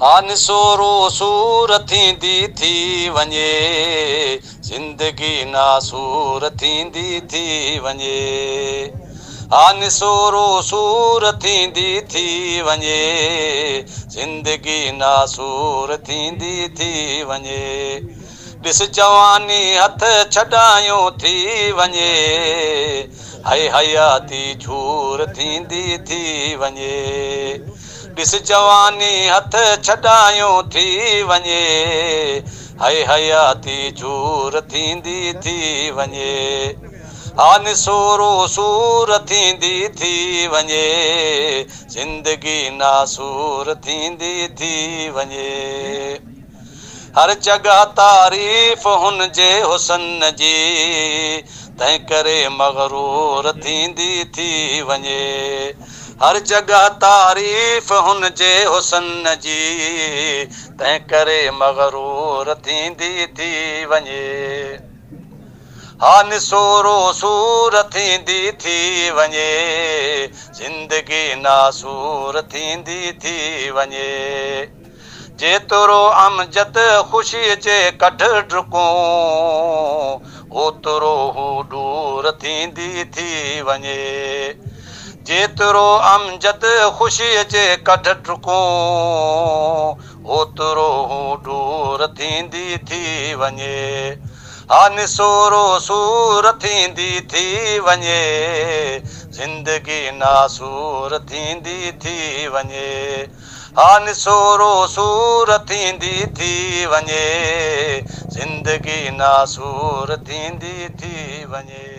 हा निसोरो सूर थींदी थी वञे ज़िंदगी नासूर थींदी थी वञे हा निसोरो सूर थींदी थी वञे ज़िंदगी नासूर थींदी थी वञे ॾिस जवानी हथ छॾायूं थी वञे हाय हयाती झूर थींदी थी वञे ॾिस जवानी हथ छॾायूं थी वञे हाय हयाती झूर थींदी थी वञे हा निसोरो सूर थींदी थी वञे ज़िंदगी नासूर थींदी थी वञे हर जगह तारीफ़ हुन जे हुसन जी तंहिं करे मग़रूर थींदी थी वञे हर जगह तारीफ़ हुन जे हुसन जी तंहिं करे मग़रूर थींदी थी वञे हा निसोरो सूर थींदी थी वञे ज़िंदगी नासूर थींदी थी वञे जेतिरो अमजद ख़ुशीअ जे कढ डुकूं ओतिरो हू दूर थींदी थी वञे जेतिरो अमजद ख़ुशीअ जे कढ डुकूं ओतिरो हू दूर थींदी थी वञे हा निसोरो सूर थींदी थी वञे ज़िंदगी नासूर थींदी थी वञे हा निसोरो सूर थींदी थी वञे ज़िंदगी नासूर थींदी थी वञे